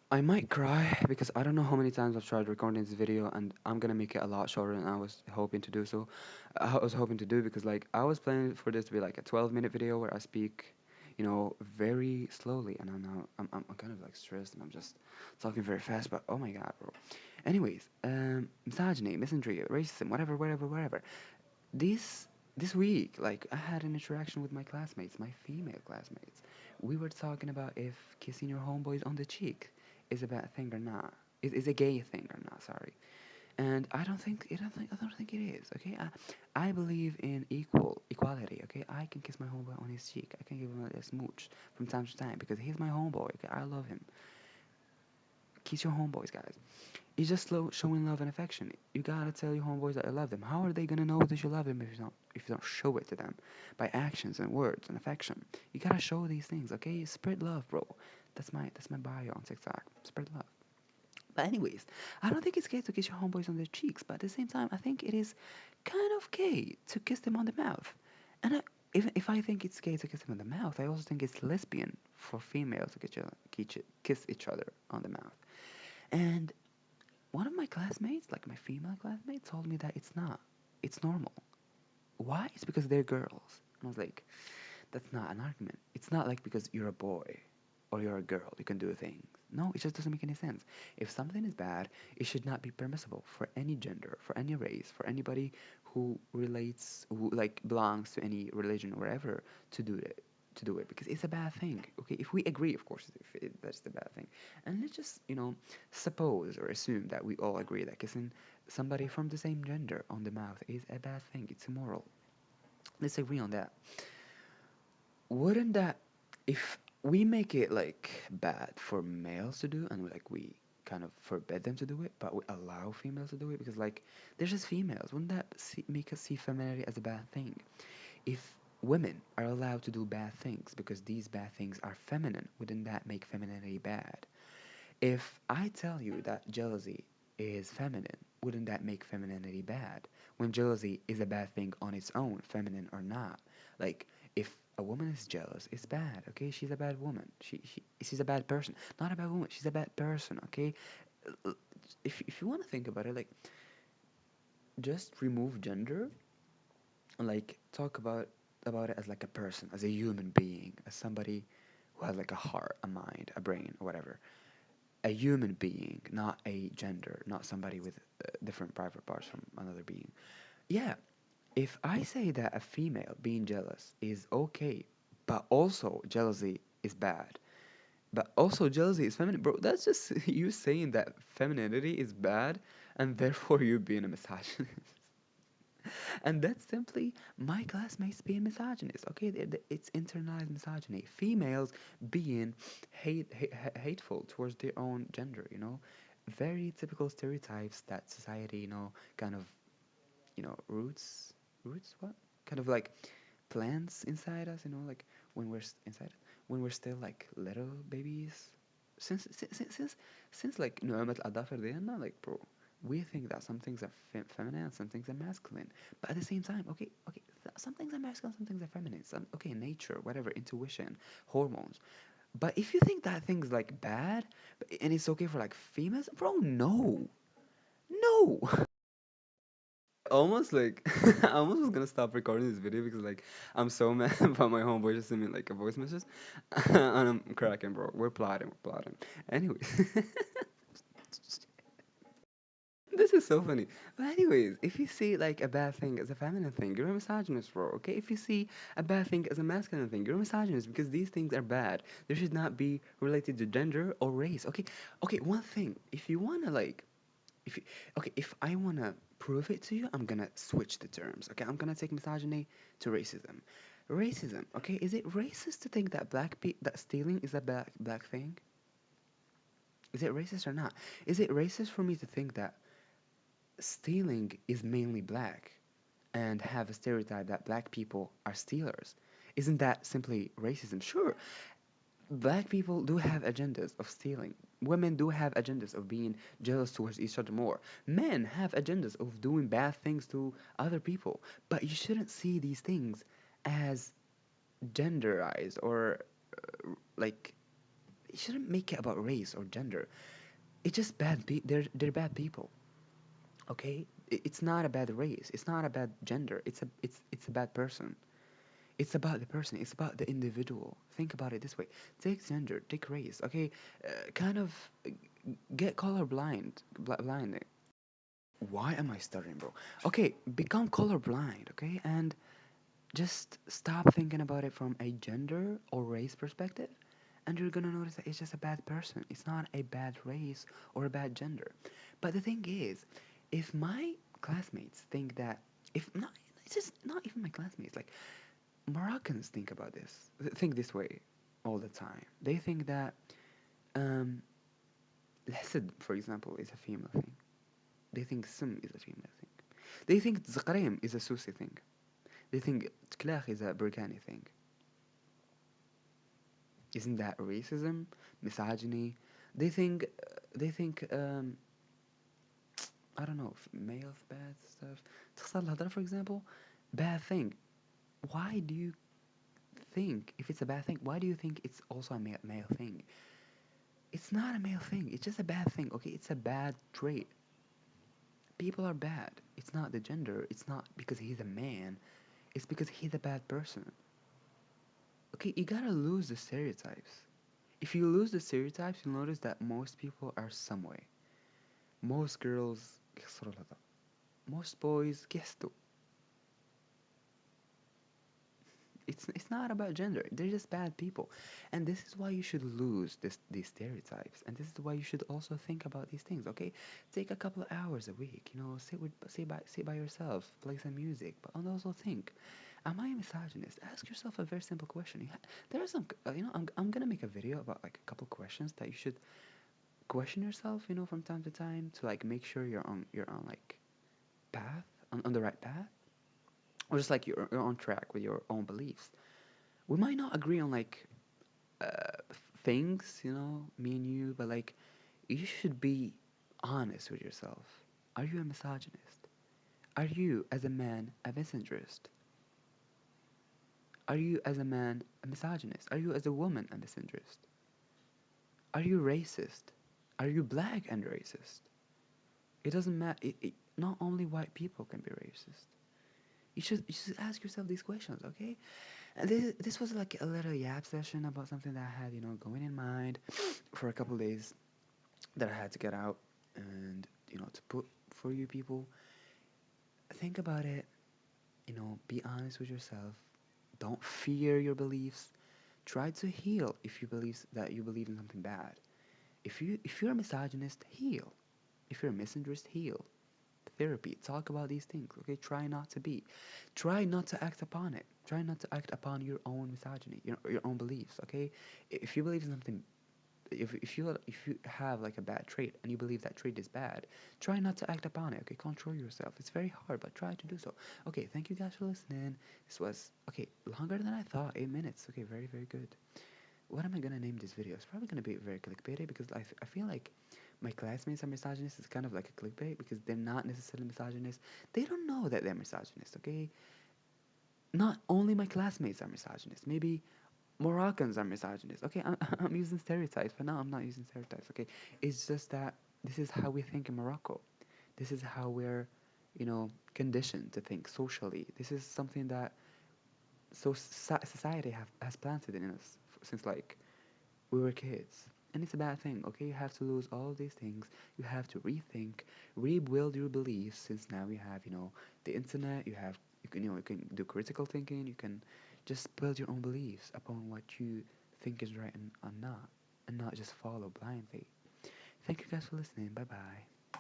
I might cry because I don't know how many times I've tried recording this video and I'm gonna make it a lot shorter than I was hoping to do so. I was hoping to do because like I was planning for this to be like a 12-minute video where I speak, very slowly and I'm kind of like stressed and I'm just talking very fast, but oh my god, bro. Anyways, misogyny, misandry, racism, whatever, whatever, whatever. This this week, like I had an interaction with my classmates, my female classmates. We were talking about if kissing your homeboys on the cheek is a bad thing or not. Is a gay thing or not? Sorry. And I don't think it is. Okay. I believe in equality. Okay. I can kiss my homeboy on his cheek. I can give him a smooch from time to time because he's my homeboy. Okay. I love him. Kiss your homeboys, guys. It's just showing love and affection. You gotta tell your homeboys that you love them. How are they gonna know that you love them if you don't show it to them by actions and words and affection? You gotta show these things, okay? Spread love, bro. That's my bio on TikTok. Spread love. But anyways, I don't think it's gay to kiss your homeboys on their cheeks, but at the same time, I think it is kind of gay to kiss them on the mouth. And if I think it's gay to kiss them on the mouth, I also think it's lesbian for females to kiss each other on the mouth. And one of my classmates, like my female classmates, told me that it's not. It's normal. Why? It's because they're girls. And I was like, that's not an argument. It's not like because you're a boy or you're a girl, you can do things. No, it just doesn't make any sense. If something is bad, it should not be permissible for any gender, for any race, for anybody who like belongs to any religion or whatever to do it. To do it because it's a bad thing. Okay, if we agree, of course, if that's the bad thing, and let's just suppose or assume that we all agree that kissing somebody from the same gender on the mouth is a bad thing. It's immoral. Let's agree on that. Wouldn't that, if we make it like bad for males to do and like we kind of forbid them to do it, but we allow females to do it because like they're just females, wouldn't that make us see femininity as a bad thing? If women are allowed to do bad things because these bad things are feminine, wouldn't that make femininity bad? If I tell you that jealousy is feminine, wouldn't that make femininity bad? When jealousy is a bad thing on its own, feminine or not. Like, if a woman is jealous, it's bad, okay? She's a bad woman. She's a bad person. Not a bad woman, she's a bad person, okay? If you want to think about it, like, just remove gender and, like, talk about it as, like, a person, as a human being, as somebody who has, like, a heart, a mind, a brain, or whatever. A human being, not a gender, not somebody with different private parts from another being. Yeah, if I say that a female being jealous is okay, but also jealousy is bad, but also jealousy is feminine, bro, that's just you saying that femininity is bad and therefore you being a misogynist. And that's simply my classmates being misogynist. Okay, it's internalized misogyny. Females being hateful towards their own gender. Very typical stereotypes that society, kind of, roots what? Kind of like plants inside us. Like when we're inside, when we're still like little babies. Since like نعومة الأظافر ديالنا, like bro, we think that some things are feminine, some things are masculine. But at the same time, okay, some things are masculine, some things are feminine. Okay, nature, whatever, intuition, hormones. But if you think that thing's like bad, and it's okay for like females, bro, no, no. Almost like I almost was gonna stop recording this video because like I'm so mad about my homeboy just sent me like a voice message, and I'm cracking, bro. We're plotting. Anyways, this is so funny. But anyways, if you see like a bad thing as a feminine thing, you're a misogynist, bro. Okay, if you see a bad thing as a masculine thing, you're a misogynist because these things are bad. They should not be related to gender or race. Okay. One thing, if you wanna like, if you, okay, if I wanna prove it to you, I'm gonna switch the terms. Okay, I'm gonna take misogyny to racism. Racism. Okay, is it racist to think that that stealing is a black thing? Is it racist or not? Is it racist for me to think that stealing is mainly black and have a stereotype that black people are stealers? Isn't that simply racism? Sure, black people do have agendas of stealing. Women do have agendas of being jealous towards each other more. Men have agendas of doing bad things to other people. But you shouldn't see these things as genderized or like you shouldn't make it about race or gender. It's just they're bad people. Okay, it's not a bad race. It's not a bad gender. It's a bad person. It's about the person. It's about the individual. Think about it this way. Take gender. Take race. Okay, kind of get colorblind. Blind. Why am I stuttering, bro? Okay, become colorblind. Okay, and just stop thinking about it from a gender or race perspective, and you're gonna notice that it's just a bad person. It's not a bad race or a bad gender. But the thing is, if my classmates think that, if not, it's just not even my classmates, like Moroccans think about this, think this way all the time. They think that, um, Lhsid, for example, is a female thing. They think Sim is a female thing. They think Zaqarim is a Susi thing. They think Tklach is a Burkani thing. Isn't that racism, misogyny? They think I don't know, males bad stuff. تخسر الهضرة, for example, bad thing. Why do you think if it's a bad thing? Why do you think it's also a male thing? It's not a male thing. It's just a bad thing. Okay, it's a bad trait. People are bad. It's not the gender. It's not because he's a man. It's because he's a bad person. Okay, you gotta lose the stereotypes. If you lose the stereotypes, you'll notice that most people are some way. Most girls كيخسروا الهضرة. Most boys كيحسدوا. It's not about gender. They're just bad people, and this is why you should lose these stereotypes, and this is why you should also think about these things. Okay, take a couple of hours a week. You know, sit by yourself, play some music, but and also think. Am I a misogynist? Ask yourself a very simple question. There are some, I'm gonna make a video about like a couple questions that you should question yourself, from time to time to like make sure you're on like path, on the right path, or just like you're on track with your own beliefs. We might not agree on like things, me and you, but like you should be honest with yourself. Are you a misogynist? Are you, as a man, a misandrist? Are you, as a man, a misogynist? Are you, as a woman, a misandrist? Are you racist? Are you black and racist? It doesn't matter. Not only white people can be racist. You should ask yourself these questions, okay? And this was like a little yap session about something that I had, going in mind for a couple days that I had to get out and, to put for you people. Think about it, be honest with yourself. Don't fear your beliefs. Try to heal if you believe in something bad. If you're a misogynist, heal. If you're a misandrist, heal. Therapy. Talk about these things. Okay, try not to be. Try not to act upon it. Try not to act upon your own misogyny, your own beliefs. Okay, if you believe in something, if you have like a bad trait and you believe that trait is bad, try not to act upon it. Okay, control yourself. It's very hard, but try to do so. Okay, thank you guys for listening. This was longer than I thought. 8 minutes. Okay, very very good. What am I gonna name this video? It's probably gonna be very clickbaity because I feel like my classmates are misogynists. It's kind of like a clickbait because they're not necessarily misogynists. They don't know that they're misogynists, okay? Not only my classmates are misogynists. Maybe Moroccans are misogynists. Okay, I'm using stereotypes, but now I'm not using stereotypes, okay? It's just that this is how we think in Morocco. This is how we're, conditioned to think socially. This is something that society has planted in us since like we were kids. And it's a bad thing, okay? You have to lose all of these things. You have to rethink, rebuild your beliefs since now you have, the internet, you can do critical thinking, you can just build your own beliefs upon what you think is right and not just follow blindly. Thank you guys for listening. Bye bye.